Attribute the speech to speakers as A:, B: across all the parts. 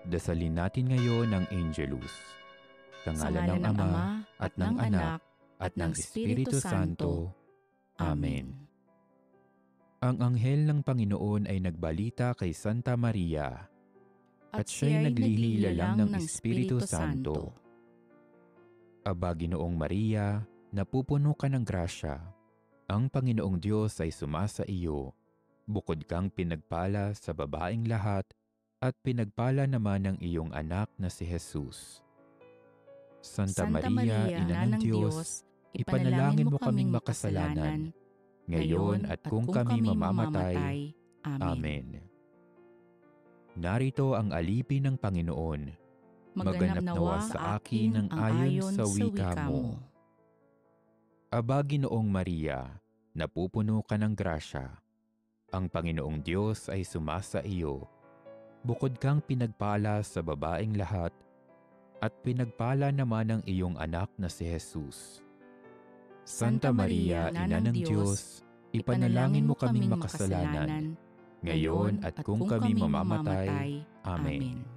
A: Dasalin natin ngayon ang Angelus. Sa ngalan ng Ama, at ng Anak, at ng Espiritu Santo. Amen. Ang anghel ng Panginoon ay nagbalita kay Santa Maria, at siya'y naglihila ng Espiritu Santo. Aba, Ginoong Maria, napupuno ka ng grasya. Ang Panginoong Diyos ay sumasa iyo. Bukod kang pinagpala sa babaeng lahat, at pinagpala naman ng iyong anak na si Jesus. Santa Maria, Ina ng Diyos, ipanalangin mo kaming makasalanan, ngayon at kung kami mamamatay. Amen. Narito ang alipin ng Panginoon. Maganap nawa sa akin ang ayon sa wika mo. Aba, Ginoong Maria, napupuno ka ng grasya. Ang Panginoong Diyos ay sumasa iyo. Bukod kang pinagpala sa babaeng lahat, at pinagpala naman ang iyong anak na si Jesus. Santa Maria, Ina ng Diyos, ipanalangin mo kaming makasalanan, ngayon at kung kami mamamatay. Amen.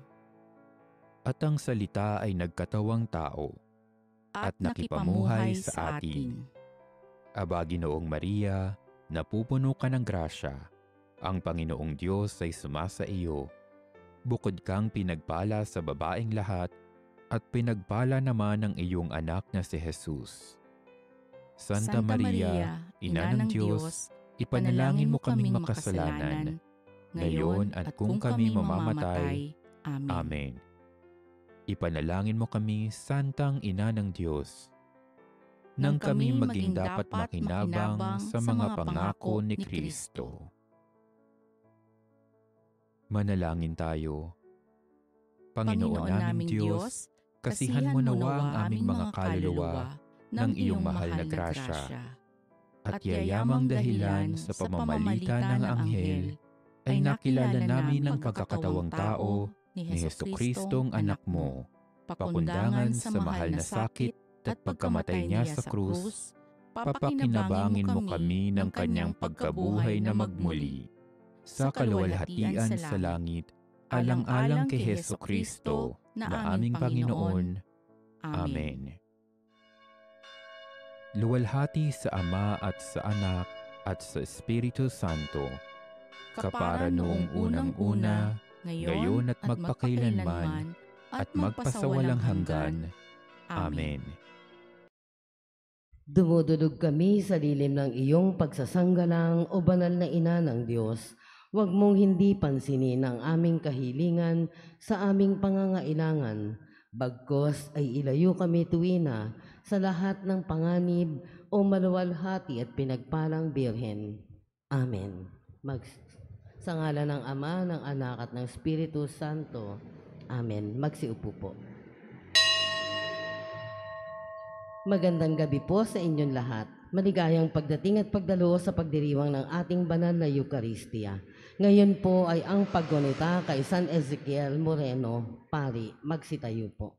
A: At ang salita ay nagkatawang tao, at nakipamuhay sa atin. Aba, Ginoong Maria, napupuno ka ng grasya. Ang Panginoong Diyos ay sumasa iyo. Bukod kang pinagpala sa babaeng lahat, at pinagpala naman ang iyong anak na si Jesus. Santa Maria, Ina ng Diyos, ipanalangin mo kaming makasalanan, ngayon at kung kami mamamatay. Amen. Ipanalangin mo kami, Santang Ina ng Diyos, nang kami maging dapat makinabang sa mga pangako ni Kristo. Manalangin tayo. Panginoon naming Diyos, kasihan mo nawa ang aming mga kaluluwa ng iyong mahal na grasya, at yayamang dahilan sa pamamagitan ng anghel ay nakilala namin ang pagkakatawang tao ni Jesucristong anak mo, pakundangan sa mahal na sakit at pagkamatay niya sa krus, papakinabangin mo kami ng kanyang pagkabuhay na magmuli sa kaluwalhatian sa langit, alang-alang kay Jesucristo na aming Panginoon. Amen. Luwalhati sa Ama at sa Anak at sa Espiritu Santo, kapara noong unang-una, ngayon at magpakailanman, at magpasawalang hanggan. Amen.
B: Dumudulog kami sa lilim ng iyong pagsasanggalang, o banal na Ina ng Diyos. Huwag mong hindi pansinin ang aming kahilingan sa aming pangangailangan. Bagkus ay ilayo kami tuwina sa lahat ng panganib, o maluwalhati at pinagpalang Birhen. Amen. Sa ngalan ng Ama, ng Anak at ng Espiritu Santo. Amen. Magsiupo po. Magandang gabi po sa inyong lahat. Maligayang pagdating at pagdalo sa pagdiriwang ng ating banal na Eucharistia. Ngayon po ay ang paggunita kay San Ezekiel Moreno, Pari. Magsitayo po.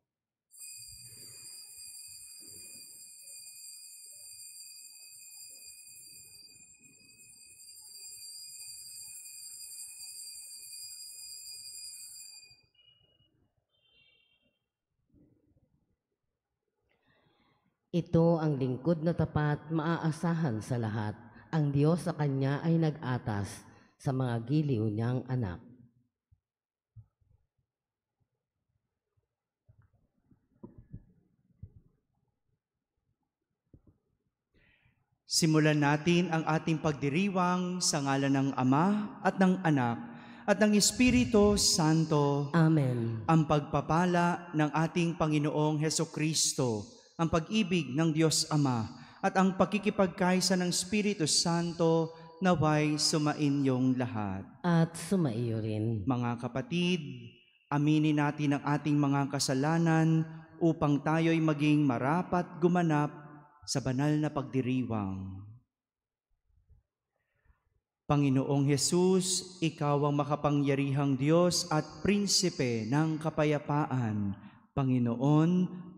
B: Ito ang lingkod na tapat, maaasahan sa lahat. Ang Diyos sa kanya ay nag-atas sa mga giliw niyang anak.
C: Simulan natin ang ating pagdiriwang sa ngalan ng Ama at ng Anak at ng Espiritu Santo.
B: Amen.
C: Ang pagpapala ng ating Panginoong Hesukristo, ang pag-ibig ng Diyos Ama, at ang pakikipagkaisa ng Espiritu Santo naway sumainyong lahat.
B: At sumaiyo rin.
C: Mga kapatid, aminin natin ang ating mga kasalanan upang tayo'y maging marapat gumanap sa banal na pagdiriwang. Panginoong Hesus, Ikaw ang makapangyarihang Diyos at Prinsipe ng kapayapaan. Panginoon,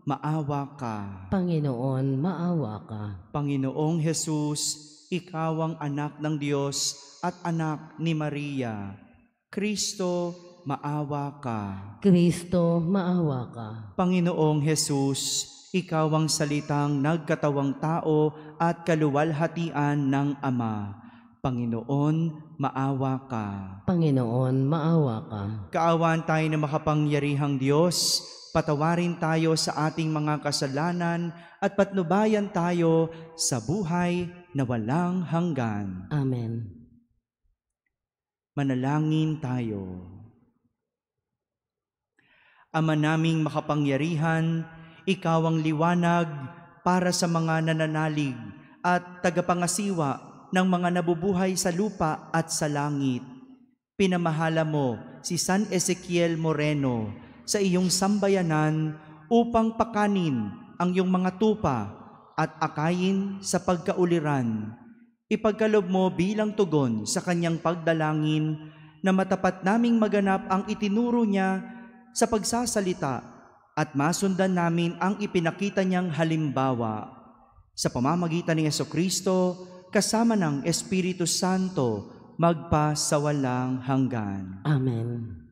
C: maawa ka.
B: Panginoon, maawa ka.
C: Panginoong Hesus, Ikaw ang anak ng Diyos at anak ni Maria. Kristo, maawa ka.
B: Kristo, maawa ka.
C: Panginoong Hesus, ikaw ang salitang nagkatawang tao at kaluwalhatian ng Ama. Panginoon, maawa ka.
B: Panginoon, maawa ka.
C: Kaawaan tayo ng makapangyarihang Diyos, patawarin tayo sa ating mga kasalanan at patnubayan tayo sa buhay na walang hanggan.
B: Amen.
C: Manalangin tayo. Ama naming makapangyarihan, ikaw ang liwanag para sa mga nananalig at tagapangasiwa ng mga nabubuhay sa lupa at sa langit. Pinamahala mo si San Ezequiel Moreno sa iyong sambayanan upang pakanin ang iyong mga tupa at akayin sa pagkauliran. Ipagkaloob mo bilang tugon sa kanyang pagdalangin na matapat naming maganap ang itinuro niya sa pagsasalita at masundan namin ang ipinakita niyang halimbawa. Sa pamamagitan ni Jesucristo, kasama ng Espiritu Santo, magpa sa walang hanggan.
B: Amen.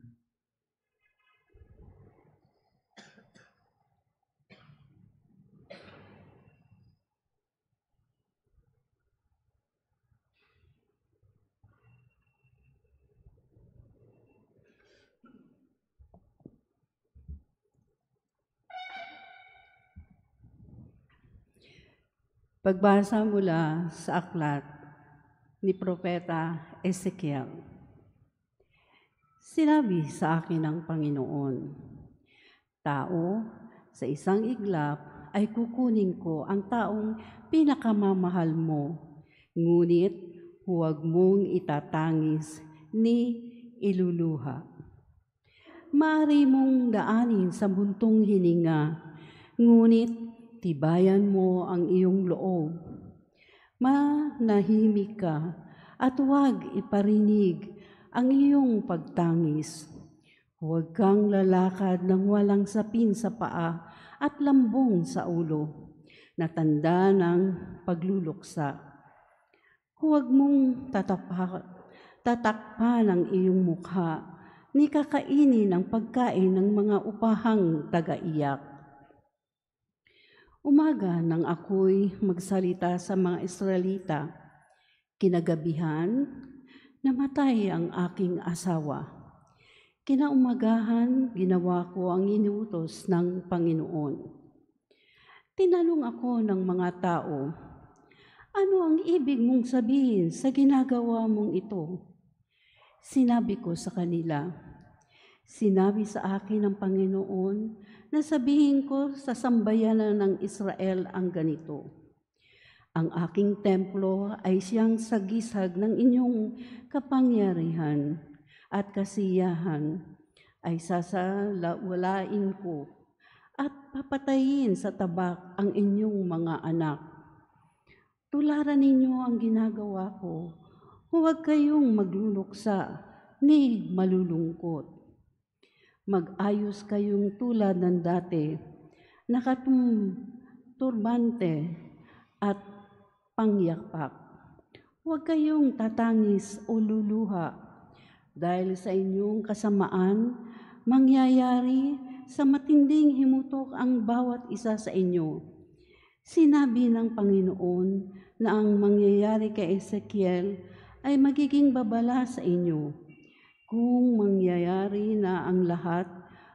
D: Pagbasa mula sa aklat ni Propeta Ezekiel. Sinabi sa akin ng Panginoon, "Tao, sa isang iglap ay kukunin ko ang taong pinakamamahal mo, ngunit huwag mong itatangis ni iluluha. Maaari mong daanin sa buntong hininga, ngunit tibayan mo ang iyong loob. Manahimik ka at huwag iparinig ang iyong pagtangis. Huwag kang lalakad ng walang sapin sa paa at lambong sa ulo, na tanda ng pagluluksa. Huwag mong tatakpan ang iyong mukha, ni kakainin ang pagkain ng mga upahang tagaiyak. Umaga nang ako'y magsalita sa mga Israelita, kinagabihan, namatay ang aking asawa. Kinaumagahan, ginawa ko ang inutos ng Panginoon. Tinanong ako ng mga tao, ano ang ibig mong sabihin sa ginagawa mong ito? Sinabi ko sa kanila, sinabi sa akin ng Panginoon na sabihin ko sa sambayanan ng Israel ang ganito, ang aking templo ay siyang sagisag ng inyong kapangyarihan at kasiyahan ay sasawalain ko at papatayin sa tabak ang inyong mga anak. Tularan ninyo ang ginagawa ko, huwag kayong magluluksa ni malulungkot. Mag-ayos kayong tulad ng dati, nakaturbante at pangyakpak. Huwag kayong tatangis o luluha, dahil sa inyong kasamaan, mangyayari sa matinding himutok ang bawat isa sa inyo. Sinabi ng Panginoon na ang mangyayari kay Ezekiel ay magiging babala sa inyo. Kung mangyayari na ang lahat,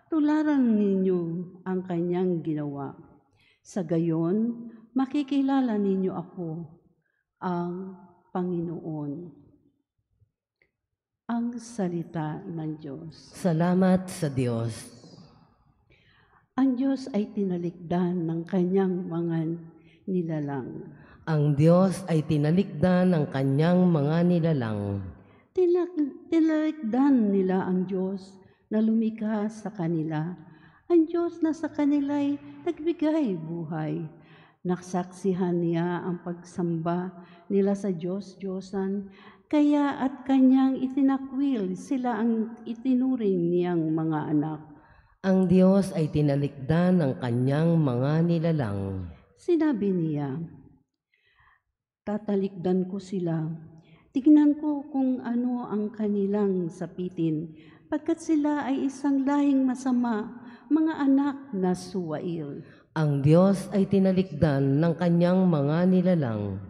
D: tularan ninyo ang kanyang ginawa. Sa gayon, makikilala ninyo ako, ang Panginoon." Ang salita ng Diyos.
B: Salamat sa Diyos.
D: Ang Diyos ay tinalikdan ng kanyang mga nilalang.
B: Ang Diyos ay tinalikdan ng kanyang mga nilalang.
D: Tinalikdan nila ang Diyos na lumikha sa kanila. Ang Diyos na sa kanila'y nagbigay buhay. Nasaksihan niya ang pagsamba nila sa Diyos-Diyosan, kaya at kanyang itinakwil sila ang itinuring niyang mga anak.
B: Ang Diyos ay tinalikdan ng kanyang mga nilalang.
D: Sinabi niya, "Tatalikdan ko sila. Tignan ko kung ano ang kanilang sapitin pagkat sila ay isang lahing masama, mga anak na suwail.
B: Ang Diyos ay tinalikdan ng kanyang mga nilalang.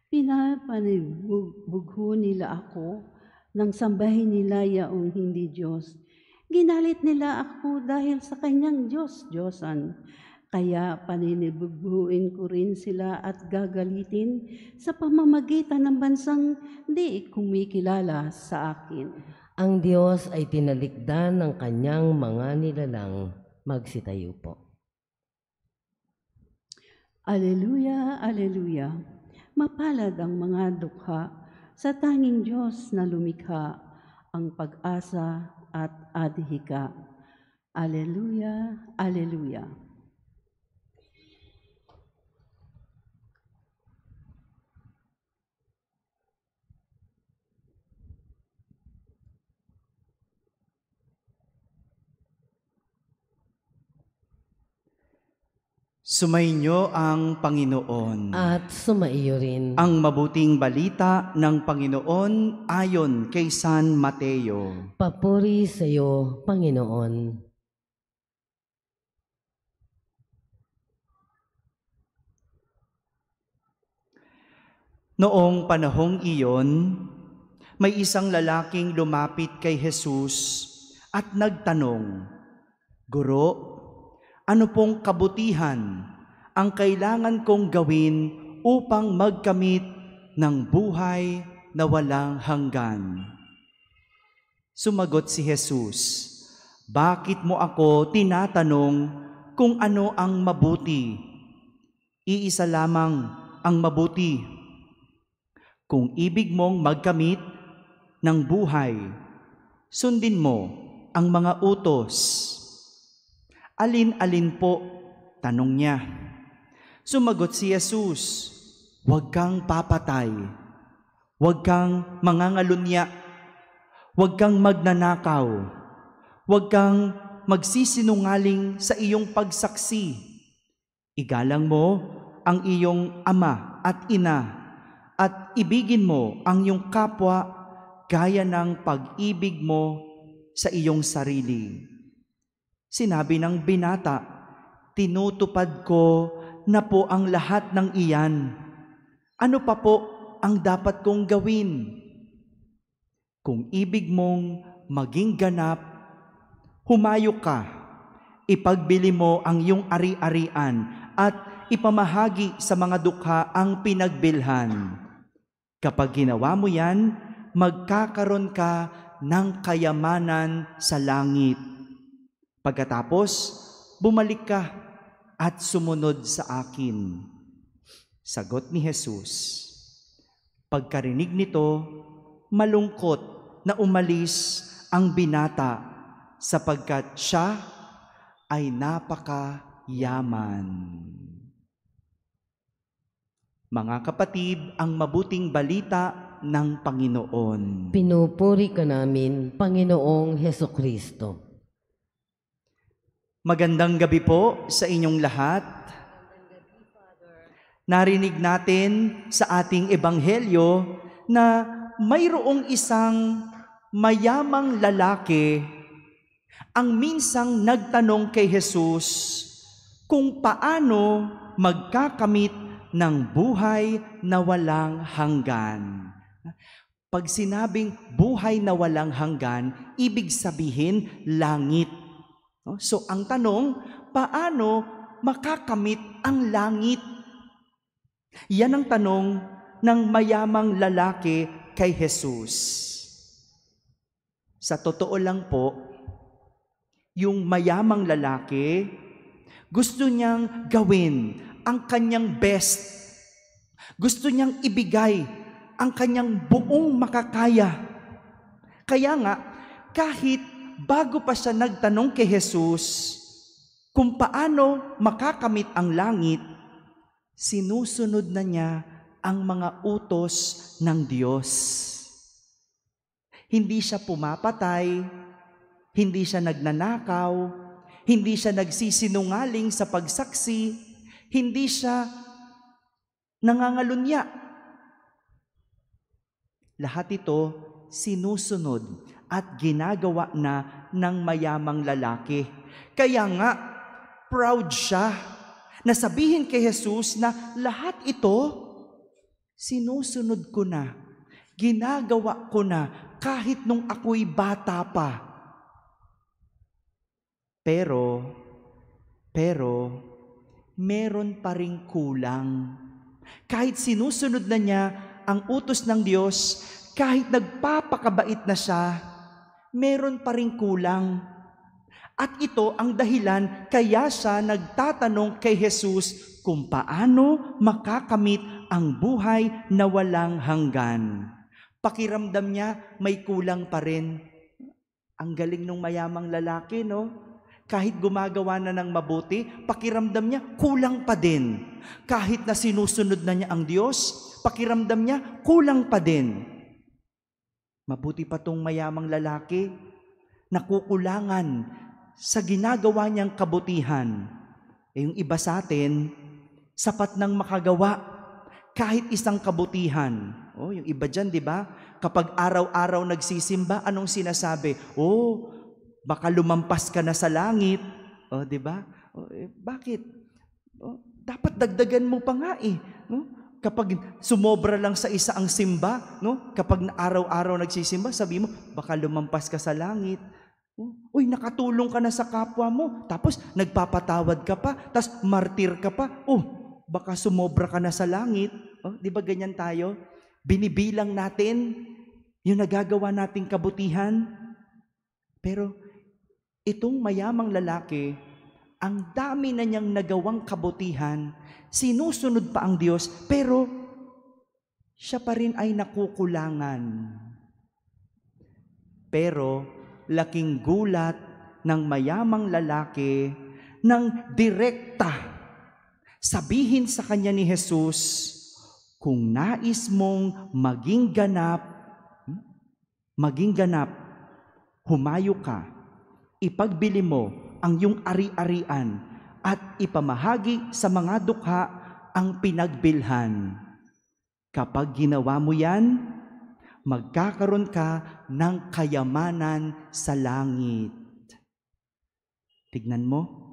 D: Pinapanibugho nila ako nang sambahin nila yaong hindi Diyos. Ginalit nila ako dahil sa kanyang Diyos-Diyosan. Kaya paninibughuin ko rin sila at gagalitin sa pamamagitan ng bansang di kumikilala sa akin.
B: Ang Diyos ay tinalikdan ng kanyang mga nilalang. Magsitayo po.
D: Aleluya, aleluya. Mapalad ang mga dukha sa tanging Diyos na lumikha, ang pag-asa at adhika. Aleluya, aleluya.
C: Sumainyo ang Panginoon.
B: At sumaiyo rin.
C: Ang mabuting balita ng Panginoon ayon kay San Mateo.
B: Papuri sa iyo, Panginoon.
C: Noong panahong iyon, may isang lalaking lumapit kay Jesus at nagtanong, "Guro, ano pong kabutihan ang kailangan kong gawin upang magkamit ng buhay na walang hanggan?" Sumagot si Jesus, "Bakit mo ako tinatanong kung ano ang mabuti? Iisa lamang ang mabuti. Kung ibig mong magkamit ng buhay, sundin mo ang mga utos." "Alin-alin po?" tanong niya. Sumagot si Jesus, "Huwag kang papatay, huwag kang mangangalunya, huwag kang magnanakaw, huwag kang magsisinungaling sa iyong pagsaksi. Igalang mo ang iyong ama at ina, at ibigin mo ang iyong kapwa gaya ng pag-ibig mo sa iyong sarili." Sinabi ng binata, "Tinutupad ko na po ang lahat ng iyan. Ano pa po ang dapat kong gawin?" "Kung ibig mong maging ganap, humayo ka, ipagbili mo ang iyong ari-arian at ipamahagi sa mga dukha ang pinagbilhan. Kapag ginawa mo yan, magkakaroon ka ng kayamanan sa langit. Pagkatapos, bumalik ka at sumunod sa akin." Sagot ni Jesus. Pagkarinig nito, malungkot na umalis ang binata sapagkat siya ay napakayaman. Mga kapatid, ang mabuting balita ng Panginoon.
B: Pinupuri ka namin, Panginoong Hesukristo.
C: Magandang gabi po sa inyong lahat. Narinig natin sa ating ebanghelyo na mayroong isang mayamang lalaki ang minsang nagtanong kay Jesus kung paano magkakamit ng buhay na walang hanggan. Pag sinabing buhay na walang hanggan, ibig sabihin langit. So ang tanong, paano makakamit ang langit? Yan ang tanong ng mayamang lalaki kay Jesus. Sa totoo lang po, yung mayamang lalaki, gusto niyang gawin ang kanyang best. Gusto niyang ibigay ang kanyang buong makakaya. Kaya nga, kahit bago pa siya nagtanong kay Jesus kung paano makakamit ang langit, sinusunod na niya ang mga utos ng Diyos. Hindi siya pumapatay, hindi siya nagnanakaw, hindi siya nagsisinungaling sa pagsaksi, hindi siya nangangalunya. Lahat ito sinusunod at ginagawa na ng mayamang lalaki. Kaya nga, proud siya na sabihin kay Jesus na lahat ito, sinusunod ko na, ginagawa ko na kahit nung ako'y bata pa. Pero, meron pa ring kulang. Kahit sinusunod na niya ang utos ng Diyos, kahit nagpapakabait na siya, meron pa ring kulang. At ito ang dahilan kaya siya nagtatanong kay Jesus kung paano makakamit ang buhay na walang hanggan. Pakiramdam niya may kulang pa rin. Ang galing nung mayamang lalaki, no? Kahit gumagawa na ng mabuti, pakiramdam niya, kulang pa din. Kahit na sinusunod na niya ang Diyos, pakiramdam niya, kulang pa din. Mabuti pa tong mayamang lalaki, nakukulangan sa ginagawa niyang kabutihan. Yung iba sa atin, sapat nang makagawa kahit isang kabutihan. Yung iba dyan, di ba? Kapag araw-araw nagsisimba, anong sinasabi? Baka lumampas ka na sa langit. Di ba? Bakit? Dapat dagdagan mo pa nga eh. No? Kapag sumobra lang sa isa ang simba, no? Kapag araw-araw nagsisimba, sabi mo, baka lumampas ka sa langit. Nakatulong ka na sa kapwa mo. Tapos nagpapatawad ka pa. Tapos martir ka pa. Baka sumobra ka na sa langit. Di ba ganyan tayo? Binibilang natin yung nagagawa nating kabutihan. Pero itong mayamang lalaki, ang dami na niyang nagawang kabutihan, sinusunod pa ang Diyos, pero siya pa rin ay nakukulangan. Pero laking gulat ng mayamang lalaki nang direkta sabihin sa kanya ni Jesus, kung nais mong maging ganap, humayo ka, ipagbili mo ang iyong ari-arian at ipamahagi sa mga dukha ang pinagbilhan. Kapag ginawa mo yan, magkakaroon ka ng kayamanan sa langit. Tignan mo,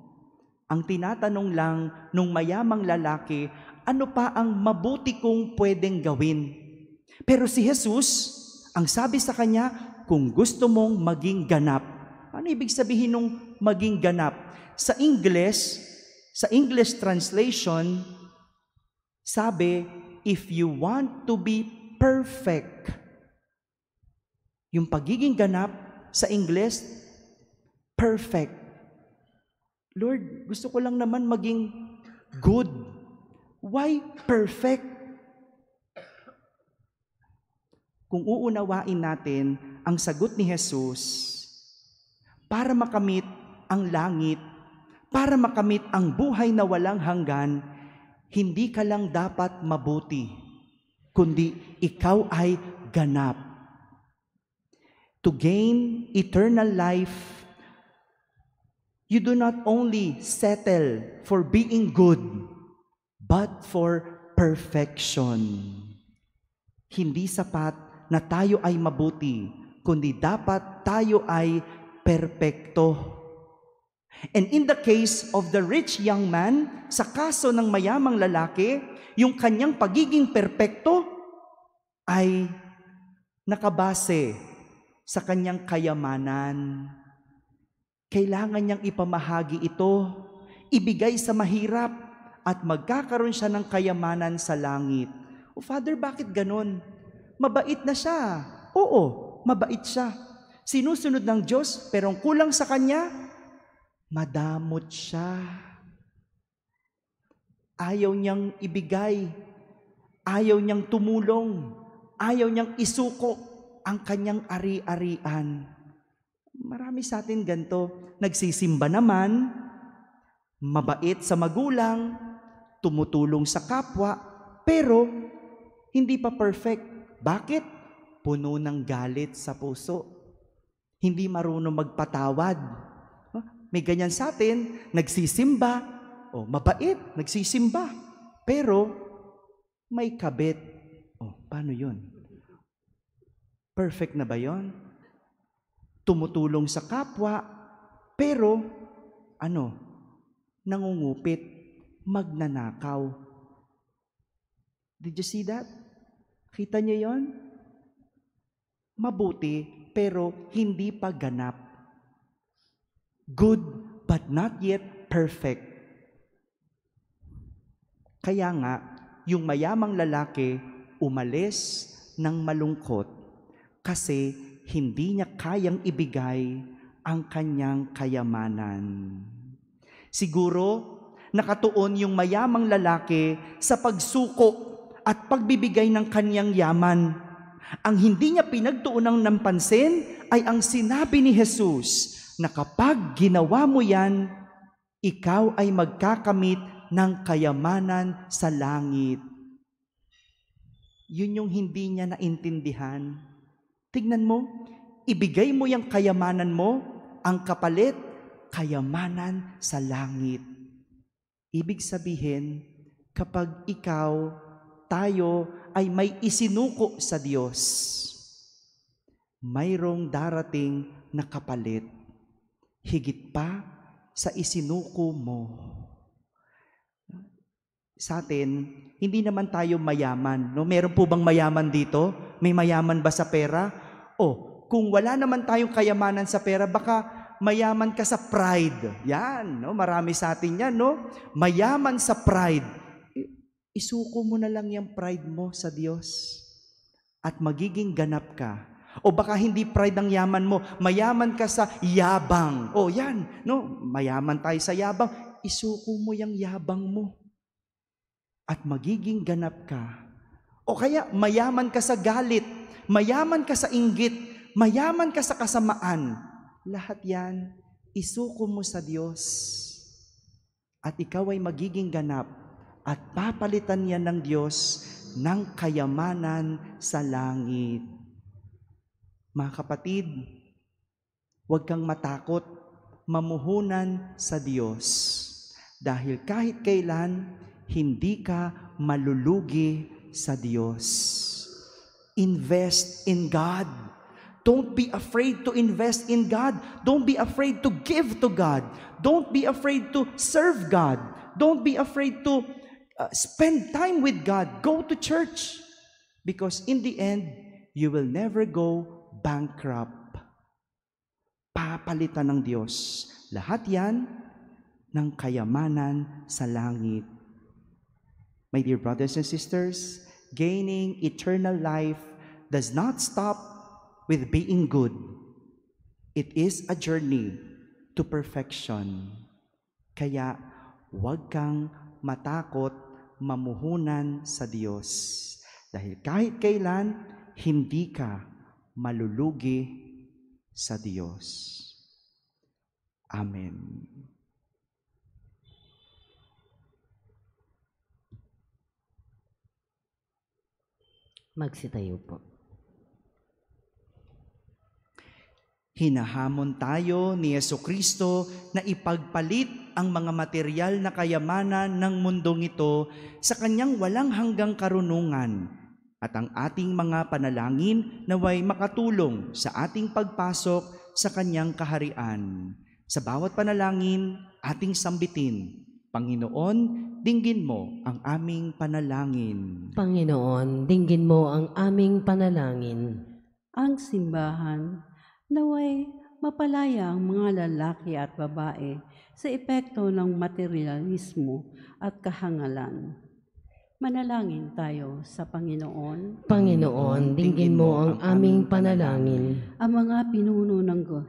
C: ang tinatanong lang nung mayamang lalaki, ano pa ang mabuti kong pwedeng gawin? Pero si Jesus, ang sabi sa kanya, kung gusto mong maging ganap. Ano ibig sabihin nung maging ganap? Sa English translation, sabi, if you want to be perfect. Yung pagiging ganap sa English, perfect. Lord, gusto ko lang naman maging good. Why perfect? Kung uunawain natin ang sagot ni Jesus, para makamit ang langit, para makamit ang buhay na walang hanggan, hindi ka lang dapat mabuti, kundi ikaw ay ganap. To gain eternal life, you do not only settle for being good, but for perfection. Hindi sapat na tayo ay mabuti, kundi dapat tayo ay perpekto. And in the case of the rich young man, sa kaso ng mayamang lalaki, yung kanyang pagiging perpekto ay nakabase sa kanyang kayamanan. Kailangan niyang ipamahagi ito, ibigay sa mahirap, at magkakaroon siya ng kayamanan sa langit. Father, bakit ganon? Mabait na siya. Oo, mabait siya. Sinusunod ng Diyos, pero ang kulang sa kanya, madamot siya. Ayaw niyang ibigay, ayaw niyang tumulong, ayaw niyang isuko ang kanyang ari-arian. Marami sa atin ganito, nagsisimba naman, mabait sa magulang, tumutulong sa kapwa, pero hindi pa perfect. Bakit? Puno ng galit sa puso. Hindi marunong magpatawad. May ganyan sa atin, nagsisimba, mabait, nagsisimba, pero may kabit. Paano yun? Perfect na ba yun? tumutulong sa kapwa, pero nangungupit, magnanakaw. Did you see that? Kita niyo yon? Mabuti, pero hindi pa ganap. Good, but not yet perfect. Kaya nga, yung mayamang lalaki umalis ng malungkot kasi hindi niya kayang ibigay ang kanyang kayamanan. Siguro, nakatuon yung mayamang lalaki sa pagsuko at pagbibigay ng kanyang yaman. Ang hindi niya pinagtuunan ng pansin ay ang sinabi ni Jesus na kapag ginawa mo yan, ikaw ay magkakamit ng kayamanan sa langit. Yun yung hindi niya naintindihan. Tignan mo, ibigay mo yung kayamanan mo, ang kapalit, kayamanan sa langit. Ibig sabihin, kapag tayo ay may isinuko sa Diyos, mayroong darating na kapalit, higit pa sa isinuko mo. Sa atin, hindi naman tayo mayaman. No? Meron po bang mayaman dito? May mayaman ba sa pera? Kung wala naman tayong kayamanan sa pera, baka mayaman ka sa pride. Yan, no? Marami sa atin yan, no? Mayaman sa pride. Isuko mo na lang yung pride mo sa Diyos at magiging ganap ka. O baka hindi pride ang yaman mo, mayaman ka sa yabang. Yan, no? Mayaman tayo sa yabang. Isuko mo yung yabang mo at magiging ganap ka. O kaya mayaman ka sa galit, mayaman ka sa inggit, mayaman ka sa kasamaan. Lahat yan, isuko mo sa Diyos. At ikaw ay magiging ganap at papalitan yan ng Diyos ng kayamanan sa langit. Mga kapatid, huwag kang matakot, mamuhunan sa Diyos. Dahil kahit kailan, hindi ka malulugi sa Diyos. Invest in God. Don't be afraid to invest in God. Don't be afraid to give to God. Don't be afraid to serve God. Don't be afraid to spend time with God. Go to church. Because in the end, you will never go bankrupt. Papalitan ng Diyos. Lahat yan ng kayamanan sa langit. My dear brothers and sisters, gaining eternal life does not stop with being good. It is a journey to perfection. Kaya huwag kang matakot mamuhunan sa Diyos. Dahil kahit kailan, hindi ka malulugi sa Diyos. Amen.
B: Magsitayo po.
C: Hinahamon tayo ni Jesucristo na ipagpalit ang mga material na kayamanan ng mundong ito sa kanyang walang hanggang karunungan at ang ating mga panalangin naway makatulong sa ating pagpasok sa kanyang kaharian. Sa bawat panalangin, ating sambitin, Panginoon, dinggin mo ang aming panalangin.
B: Panginoon, dinggin mo ang aming panalangin.
D: Ang simbahan, naway mapalaya ang mga lalaki at babae sa epekto ng materialismo at kahangalan. Manalangin tayo sa Panginoon.
B: Panginoon, dinggin mo ang aming panalangin.
D: Ang mga pinuno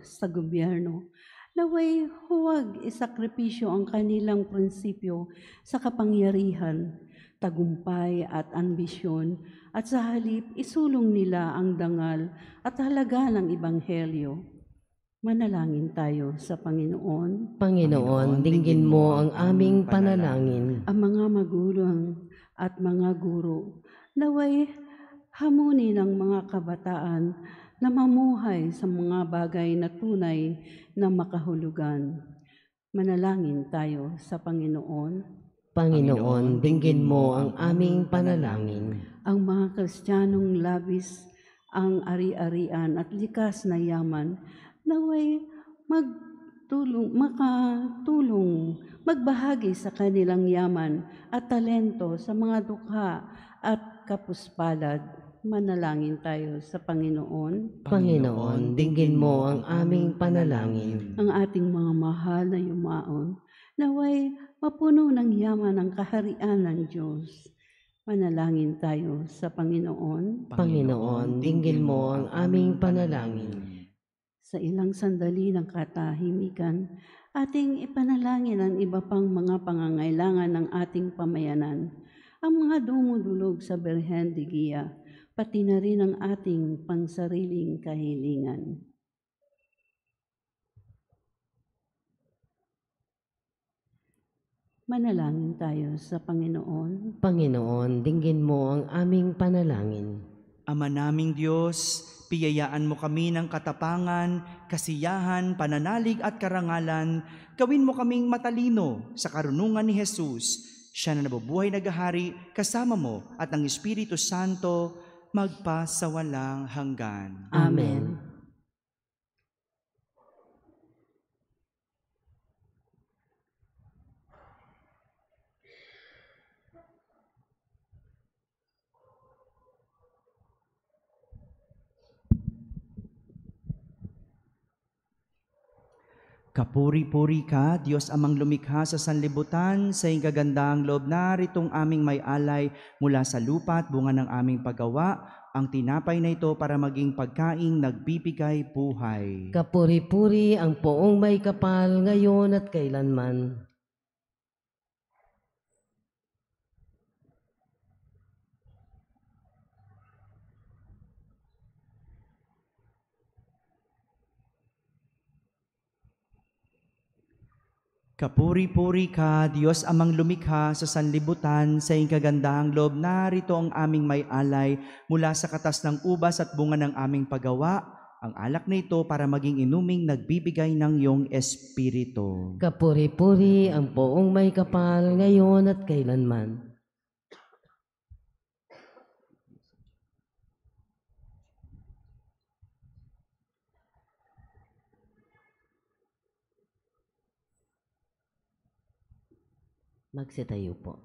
D: sa gobyerno, naway huwag isakripisyo ang kanilang prinsipyo sa kapangyarihan, tagumpay at ambisyon, at sa halip isulong nila ang dangal at halaga ng Ebanghelyo. Manalangin tayo sa Panginoon.
B: Panginoon, dinggin mo ang aming panalangin.
D: Ang mga magulang at mga guro, naway hamunin ng mga kabataan na mamuhay sa mga bagay na tunay na makahulugan. Manalangin tayo sa Panginoon.
B: Panginoon, dinggin mo ang aming panalangin.
D: Ang mga Kristiyanong labis ang ari-arian at likas na yaman, naway makatulong, magbahagi sa kanilang yaman at talento sa mga dukha at kapuspalad. Manalangin tayo sa Panginoon.
B: Panginoon, dinggin mo ang aming panalangin.
D: Ang ating mga mahal na yumaon, naway mapuno ng yaman ang kaharian ng Diyos. Manalangin tayo sa Panginoon.
B: Panginoon, dinggin mo ang aming panalangin.
D: Sa ilang sandali ng katahimikan, ating ipanalangin ang iba pang mga pangangailangan ng ating pamayanan, ang mga dumudulog sa Birhen de Guia, pati na rin ang ating pangsariling kahilingan. Manalangin tayo sa Panginoon.
B: Panginoon, dinggin mo ang aming panalangin.
C: Ama naming Diyos, piyayaan mo kami ng katapangan, kasiyahan, pananalig at karangalan. Gawin mo kaming matalino sa karunungan ni Jesus. Siya na nabubuhay nagahari, kasama mo at ang Espiritu Santo, magpa sa walang hanggan.
B: Amen.
C: Kapuri-puri ka, Diyos amang lumikha sa sanlibutan, sa iyong kagandahang loob na ritong aming may alay mula sa lupa at bunga ng aming paggawa, ang tinapay na ito para maging pagkaing nagbibigay buhay.
B: Kapuri-puri ang poong may kapal ngayon at kailanman.
C: Kapuri-puri ka, Diyos amang lumikha sa sanlibutan, sa iyong kagandahang loob na rito ang aming may alay mula sa katas ng ubas at bunga ng aming paggawa, ang alak na ito para maging inuming nagbibigay ng iyong Espiritu.
B: Kapuri-puri ang poong may kapal ngayon at kailanman. Magsitayo po.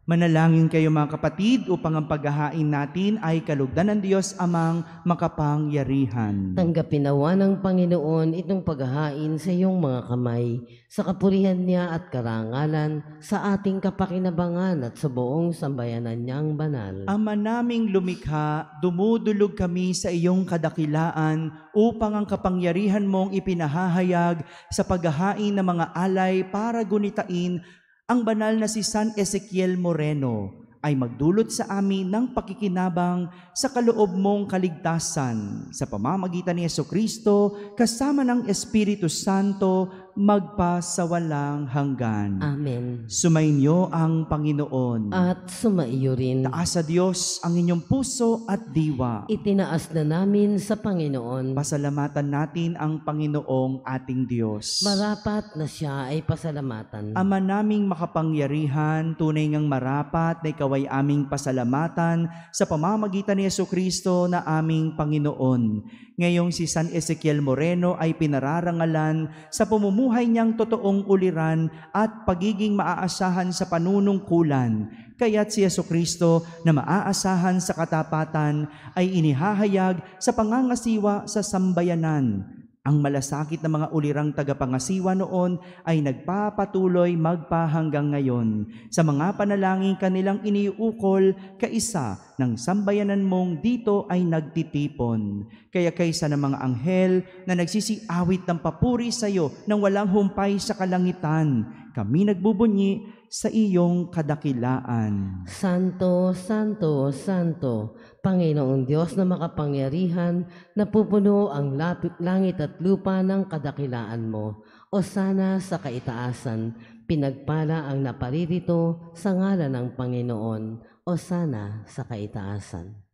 C: Manalangin kayo mga kapatid upang ang paghahain natin ay kalugdan ng Diyos amang makapangyarihan.
B: Tanggapin nawa ng Panginoon itong paghahain sa iyong mga kamay, sa kapurihan niya at karangalan, sa ating kapakinabangan at sa buong sambayanan niyang banal.
C: Ama naming lumikha, dumudulog kami sa iyong kadakilaan upang ang kapangyarihan mong ipinahahayag sa paghahain ng mga alay para gunitain ang banal na si San Ezekiel Moreno ay magdulot sa amin ng pakikinabang sa kaloob mong kaligtasan sa pamamagitan ni Jesucristo kasama ng Espiritu Santo magpa sa walang hanggan.
B: Amen.
C: Sumainyo ang Panginoon.
B: At sumaiyo rin.
C: Taas sa Diyos ang inyong puso at diwa.
B: Itinaas na namin sa Panginoon.
C: Pasalamatan natin ang Panginoong ating Diyos.
B: Marapat na siya ay pasalamatan.
C: Ama naming makapangyarihan, tunay ngang marapat na ikaw ay aming pasalamatan sa pamamagitan ni Jesucristo na aming Panginoon. Ngayong si San Ezekiel Moreno ay pinararangalan sa pamumuhay niyang totoong uliran at pagiging maaasahan sa panunungkulan. Kaya't si Jesucristo na maaasahan sa katapatan ay inihahayag sa pangangasiwa sa sambayanan. Ang malasakit na mga ulirang tagapangasiwa noon ay nagpapatuloy magpa hanggang ngayon sa mga panalangin kanilang iniuukol kaisa ng sambayanan mong dito ay nagtitipon. Kaya kaysa ng mga anghel na nagsisiawit ng papuri sa iyo nang walang humpay sa kalangitan, kami nagbubunyi sa iyong kadakilaan.
B: Santo, Santo, Santo, Panginoong Diyos na makapangyarihan, napupuno ang langit at lupa ng kadakilaan mo. O sana sa kaitaasan, pinagpala ang naparirito sa ngalan ng Panginoon. O sana sa kaitaasan.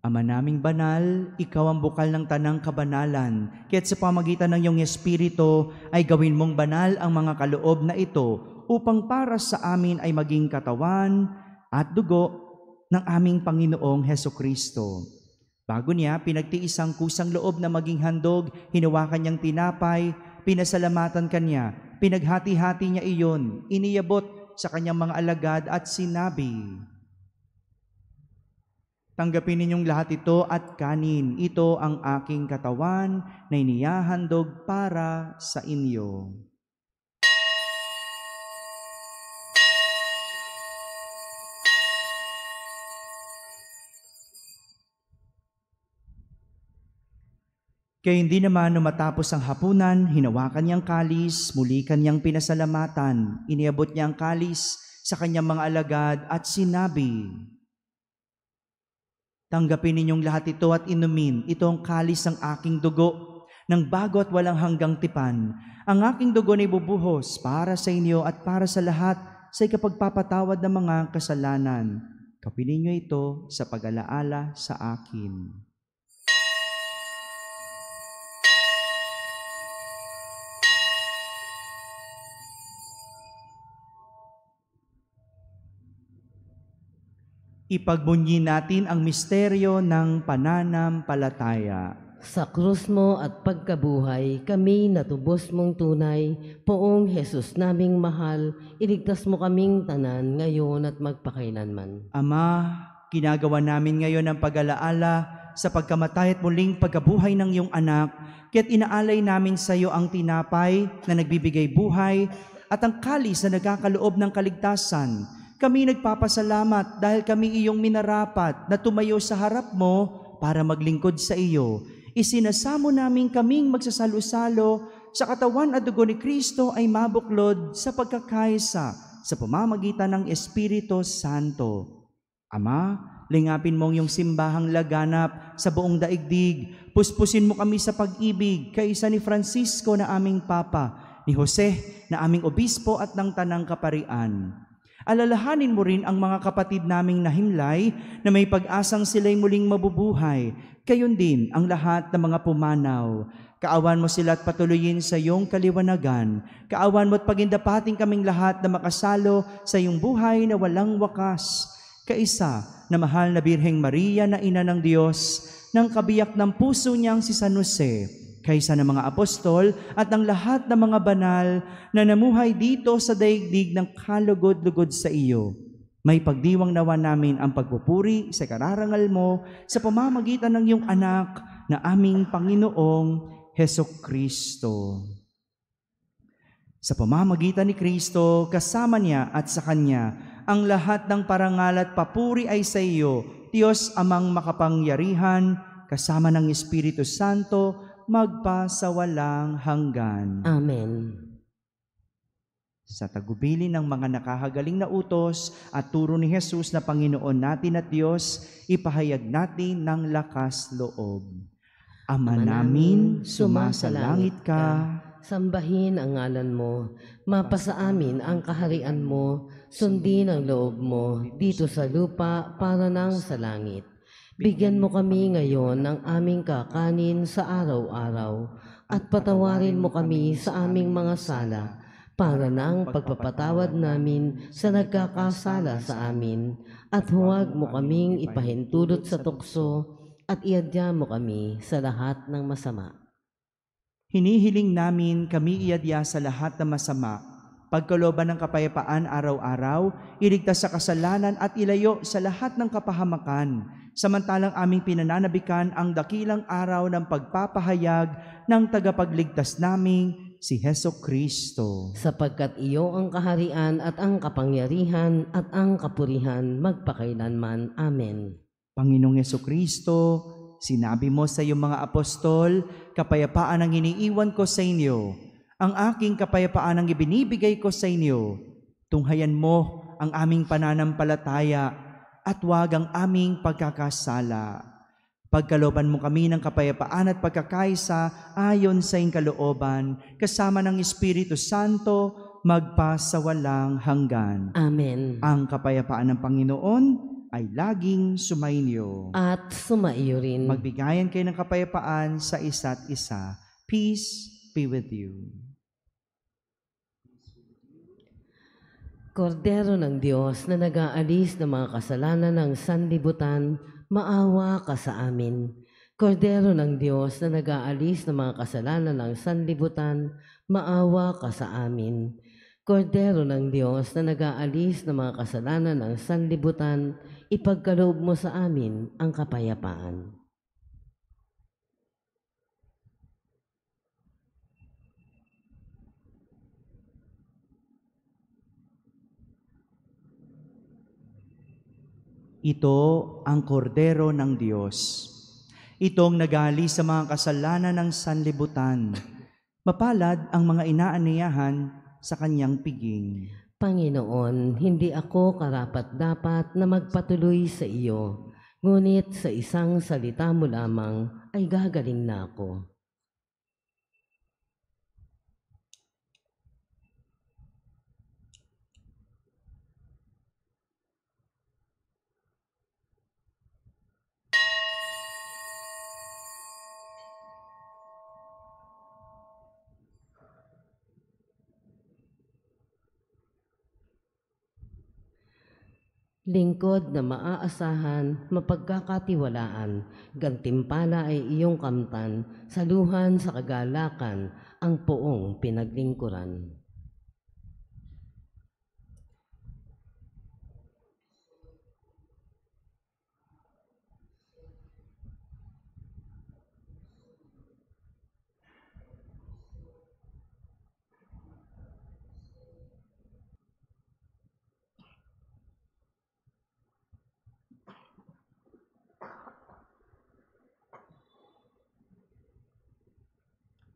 C: Ama naming banal, ikaw ang bukal ng tanang kabanalan. Kaya't sa pamagitan ng iyong Espiritu ay gawin mong banal ang mga kaloob na ito upang para sa amin ay maging katawan at dugo ng aming Panginoong Hesukristo. Bago niya, pinagtiis ang kusang loob na maging handog, hinawakan niyang tinapay, pinasalamatan kanya, pinaghati-hati niya iyon, iniyabot sa kanyang mga alagad at sinabi, "Tanggapin ninyong lahat ito at kanin. Ito ang aking katawan na inihahandog para sa inyo." Kaya hindi naman nung matapos ang hapunan, hinawakan niyang kalis, muli kanyang pinasalamatan, iniabot niya ang kalis sa kanyang mga alagad at sinabi, "Tanggapin ninyong lahat ito at inumin. Ito ang kalis ng aking dugo, ng bago at walang hanggang tipan. Ang aking dugo na ibubuhos para sa inyo at para sa lahat sa ikapagpapatawad ng mga kasalanan. Gawin ninyo ito sa pag-alaala sa akin." Ipagbunyi natin ang misteryo ng pananampalataya.
B: Sa krus mo at pagkabuhay, kami natubos mong tunay. Poong Jesus naming mahal, iligtas mo kaming tanan ngayon at magpakailanman.
C: Ama, ginagawa namin ngayon ang pag-alaala sa pagkamatay at muling pagkabuhay ng iyong anak, kaya't inaalay namin sa iyo ang tinapay na nagbibigay buhay at ang kalis na nagkakaloob ng kaligtasan. Kami nagpapasalamat dahil kami iyong minarapat na tumayo sa harap mo para maglingkod sa iyo. Isinasamo namin kaming magsasalo-salo sa katawan at dugo ni Kristo ay mabuklod sa pagkakaisa sa pamamagitan ng Espiritu Santo. Ama, lingapin mong iyong simbahang laganap sa buong daigdig. Puspusin mo kami sa pag-ibig kaysa ni Francisco na aming Papa, ni Jose na aming Obispo at ng Tanang Kaparian. Alalahanin mo rin ang mga kapatid naming nahimlay na may pag-asang sila'y muling mabubuhay. Gayon din ang lahat ng mga pumanaw. Kaawan mo sila at patuloyin sa iyong kaliwanagan. Kaawan mo at pagindapating kaming lahat na makasalo sa iyong buhay na walang wakas. Kaisa na mahal na Birheng Maria na Ina ng Diyos, ng kabiyak ng puso niyang si San Jose, kaysa ng mga apostol at ng lahat ng mga banal na namuhay dito sa daigdig ng kalugod-lugod sa iyo. May pagdiwang nawa namin ang pagpupuri sa kararangal mo sa pamamagitan ng iyong anak na aming Panginoong Hesukristo. Sa pamamagitan ni Kristo, kasama niya at sa Kanya, ang lahat ng parangal at papuri ay sa iyo, Diyos Amang makapangyarihan, kasama ng Espiritu Santo, magpasawalang hanggan.
B: Amen.
C: Sa tagubilin ng mga nakahagaling na utos at turo ni Jesus na Panginoon natin at Diyos, ipahayag natin ng lakas loob. Ama namin, sumasalangit ka.
B: Sambahin ang ngalan mo. Mapasa amin ang kaharian mo. Sundin ang loob mo dito sa lupa para nang sa langit. Bigyan mo kami ngayon ng aming kakanin sa araw-araw at patawarin mo kami sa aming mga sala para nang pagpapatawad namin sa nagkakasala sa amin at huwag mo kaming ipahintulot sa tukso at iadya mo kami sa lahat ng masama.
C: Hinihiling namin kami iadya sa lahat ng masama, pagkalooban ng kapayapaan araw-araw, iligtas sa kasalanan at ilayo sa lahat ng kapahamakan, samantalang aming pinananabikan ang dakilang araw ng pagpapahayag ng tagapagligtas naming si Hesukristo.
B: Sapagkat iyo ang kaharian at ang kapangyarihan at ang kapurihan magpakailanman. Amen.
C: Panginoong Hesukristo, sinabi mo sa iyong mga apostol, kapayapaan ang iniiwan ko sa inyo. Ang aking kapayapaan ang ibinibigay ko sa inyo. Tunghayan mo ang aming pananampalataya at huwag ang aming pagkakasala. Pagkalooban mo kami ng kapayapaan at pagkakaisa ayon sa iyong kalooban, kasama ng Espiritu Santo, magpasawalang hanggan.
B: Amen.
C: Ang kapayapaan ng Panginoon ay laging sumainyo.
B: At sumaiyo rin.
C: Magbigayan kayo ng kapayapaan sa isa't isa. Peace be with you. Kordero ng Diyos na nag-aalis ng mga kasalanan ng sanlibutan,
B: maawa ka sa amin. Kordero ng Diyos na nag-aalis ng mga kasalanan ng sanlibutan, maawa ka sa amin. Kordero ng Diyos na nag-aalis ng mga kasalanan ng sanlibutan, ipagkaloob mo sa amin ang kapayapaan.
C: Ito ang kordero ng Diyos. Itong nag-aalis sa mga kasalanan ng sanlibutan. Mapalad ang mga inaaniyahan sa kanyang piging.
B: Panginoon, hindi ako karapat-dapat na magpatuloy sa iyo, ngunit sa isang salita mo lamang ay gagaling na ako. Lingkod na maaasahan, mapagkakatiwalaan, gantimpala ay iyong kamtan, saluhan sa kagalakan, ang poong pinaglingkuran.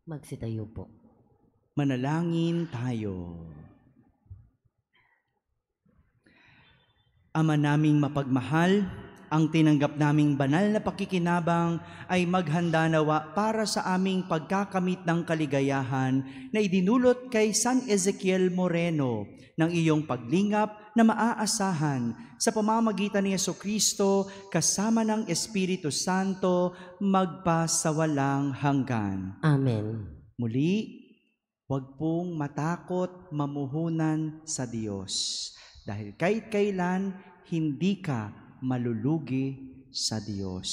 B: Magsitayo po.
C: Manalangin tayo. Ama naming mapagmahal, ang tinanggap naming banal na pakikinabang ay maghanda nawa para sa aming pagkakamit ng kaligayahan na idinulot kay San Ezekiel Moreno ng iyong paglingap na maaasahan sa pamamagitan ni Jesucristo kasama ng Espiritu Santo magpasawalang hanggan.
B: Amen.
C: Muli, huwag pong matakot mamuhunan sa Diyos dahil kahit kailan hindi ka malulugi sa Diyos.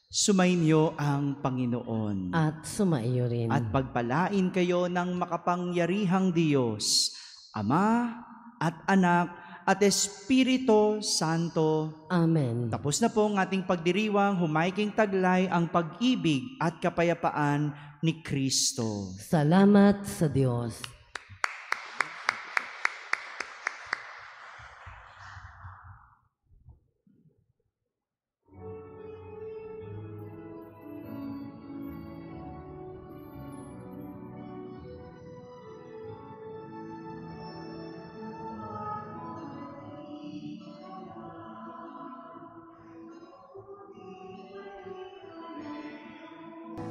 C: Sumainyo ang Panginoon.
B: At sumaiyo rin.
C: At pagpalain kayo ng makapangyarihang Diyos, Ama at Anak at Espiritu Santo.
B: Amen.
C: Tapos na po ang ating pagdiriwang, humaiking taglay ang pag-ibig at kapayapaan ni Kristo.
B: Salamat sa Diyos.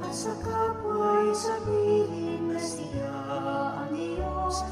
E: At sa kapwa'y sabihin na siya ang Diyos,